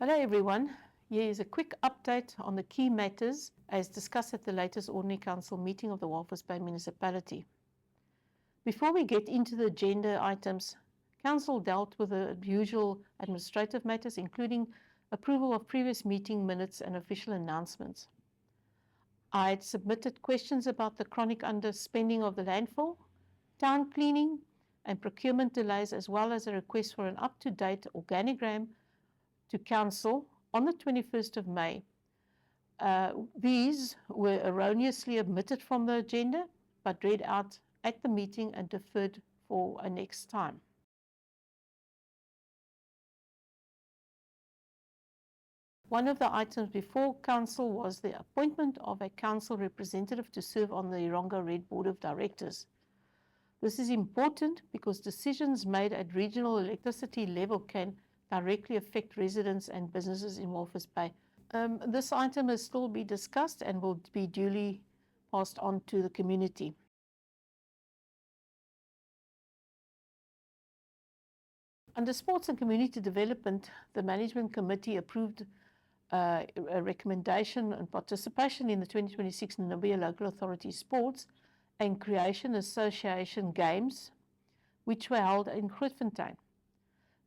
Hello everyone, here is a quick update on the key matters as discussed at the latest Ordinary Council meeting of the Walvis Bay Municipality. Before we get into the agenda items, Council dealt with the usual administrative matters including approval of previous meeting minutes and official announcements. I had submitted questions about the chronic underspending of the landfill, town cleaning and procurement delays, as well as a request for an up-to-date organogram to Council on the 21st of May. These were erroneously omitted from the agenda, but read out at the meeting and deferred for a next time. One of the items before Council was the appointment of a Council representative to serve on the Ironga Red Board of Directors. This is important because decisions made at regional electricity level can directly affect residents and businesses in Walvis Bay. This item will still be discussed and will be duly passed on to the community. Under Sports and Community Development, the Management Committee approved a recommendation on participation in the 2026 Namibia Local Authority Sports and Creation Association Games, which were held in Grootfontein.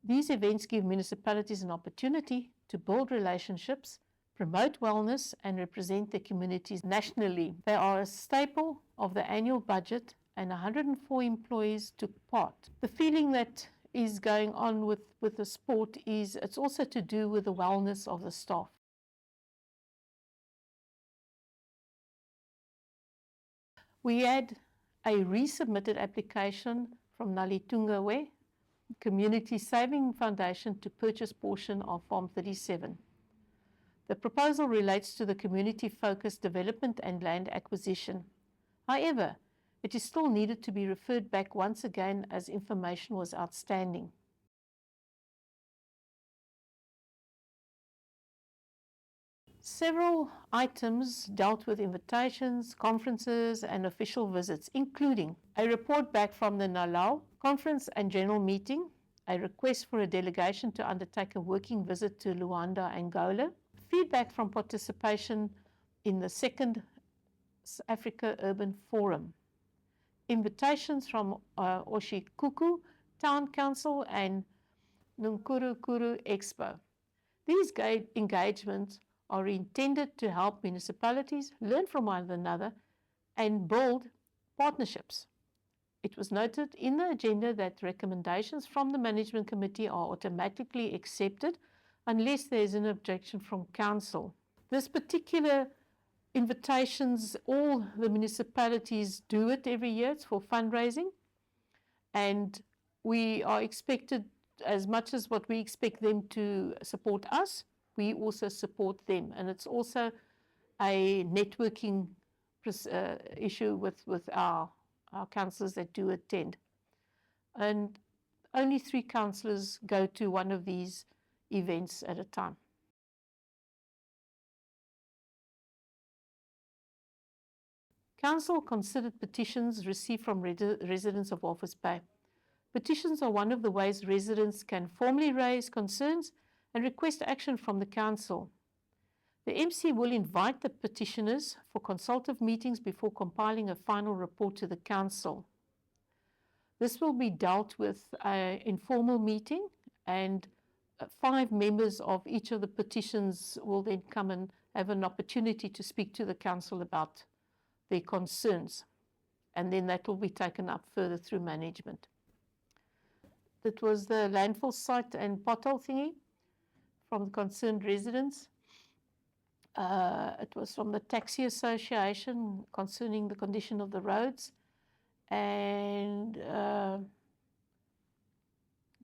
These events give municipalities an opportunity to build relationships, promote wellness, and represent their communities nationally. They are a staple of the annual budget, and 104 employees took part. The feeling that is going on with the sport is it's also to do with the wellness of the staff. We had a resubmitted application from Nalitungawe Community Saving Foundation to purchase portion of Farm 37. The proposal relates to the community-focused development and land acquisition. However, it is still needed to be referred back once again as information was outstanding. Several items dealt with invitations, conferences, and official visits, including a report back from the Nalau Conference and General Meeting, a request for a delegation to undertake a working visit to Luanda, Angola, feedback from participation in the second Africa Urban Forum, invitations from Oshikuku Town Council and Nunkurukuru Expo. These engagements are intended to help municipalities learn from one another and build partnerships. It was noted in the agenda that recommendations from the Management Committee are automatically accepted unless there is an objection from Council. This particular invitations, all the municipalities do it every year. It's for fundraising, and we are expected, as much as what we expect them to support us, we also support them. And it's also a networking issue with our councillors that do attend. And only 3 councillors go to one of these events at a time. Council considered petitions received from residents of Walvis Bay. Petitions are one of the ways residents can formally raise concerns and request action from the Council. The MC will invite the petitioners for consultative meetings before compiling a final report to the Council. This will be dealt with an informal meeting, and 5 members of each of the petitions will then come and have an opportunity to speak to the Council about their concerns, and then that will be taken up further through management. That was the landfill site and pothole thingy from the concerned residents. It was from the Taxi Association concerning the condition of the roads, and the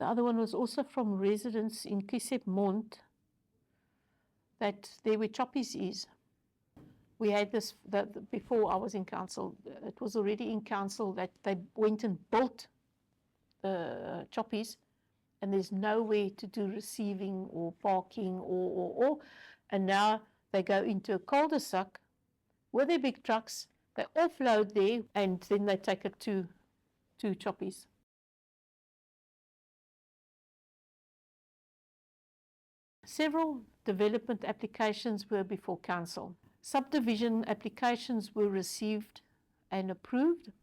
other one was also from residents in Kisep-Mont that there were choppies is. We had this before I was in Council. It was already in Council that they went and built the choppies, and there's nowhere to do receiving or parking or. And now they go into a cul-de-sac with their big trucks, they offload there, and then they take it to choppies. Several development applications were before Council. Subdivision applications were received and approved.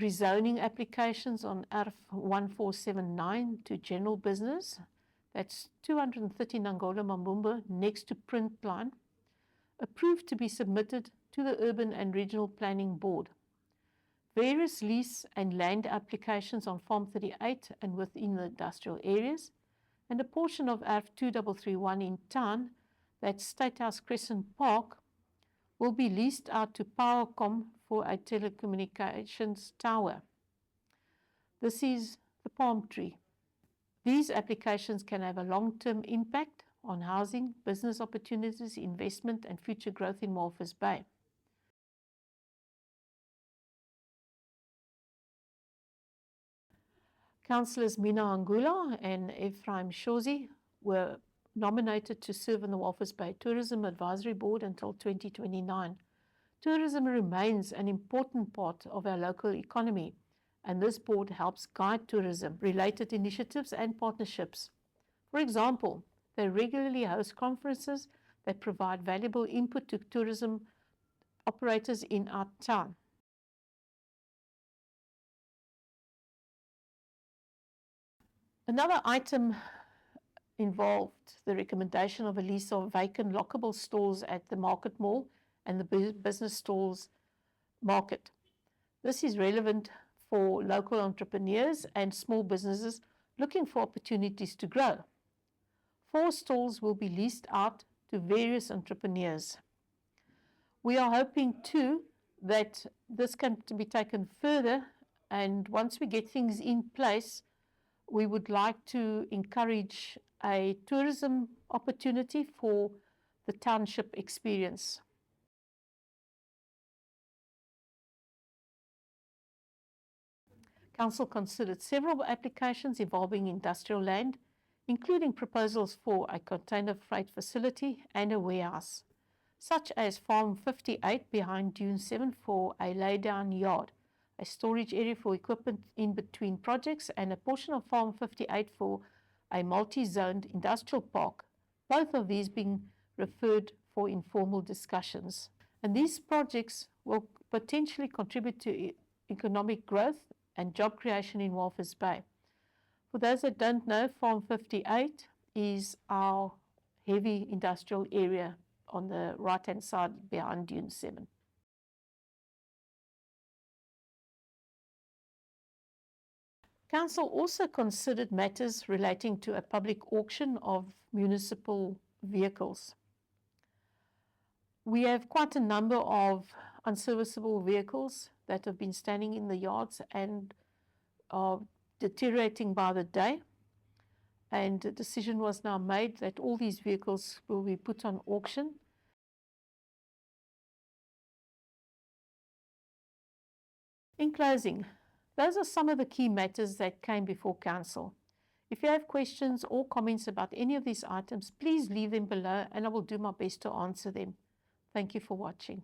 Rezoning applications on RF 1479 to general business, that's 230 Nangola Mambumba next to Print Line, approved to be submitted to the Urban and Regional Planning Board. Various lease and land applications on Farm 38 and within the industrial areas, and a portion of RF 2331 in town, that's State House Crescent Park, will be leased out to Powercom for a telecommunications tower. This is the palm tree. These applications can have a long-term impact on housing, business opportunities, investment, and future growth in Walvis Bay. Councillors Mina Angula and Ephraim Shozi were nominated to serve on the Walvis Bay Tourism Advisory Board until 2029. Tourism remains an important part of our local economy, and this board helps guide tourism-related initiatives and partnerships. For example, they regularly host conferences that provide valuable input to tourism operators in our town. Another item involved the recommendation of a lease of vacant lockable stalls at the Market Mall and the business stalls market. This is relevant for local entrepreneurs and small businesses looking for opportunities to grow. 4 stalls will be leased out to various entrepreneurs. We are hoping too that this can be taken further, and once we get things in place, we would like to encourage a tourism opportunity for the township experience. Council considered several applications involving industrial land, including proposals for a container freight facility and a warehouse, such as Farm 58 behind Dune 7 for a laydown yard, a storage area for equipment in between projects, and a portion of Farm 58 for a multi-zoned industrial park, both of these being referred for informal discussions. And these projects will potentially contribute to economic growth and job creation in Walvis Bay. For those that don't know, Farm 58 is our heavy industrial area on the right-hand side behind Dune 7. Council also considered matters relating to a public auction of municipal vehicles. We have quite a number of unserviceable vehicles that have been standing in the yards and are deteriorating by the day. And a decision was now made that all these vehicles will be put on auction. In closing, those are some of the key matters that came before Council. If you have questions or comments about any of these items, please leave them below and I will do my best to answer them. Thank you for watching.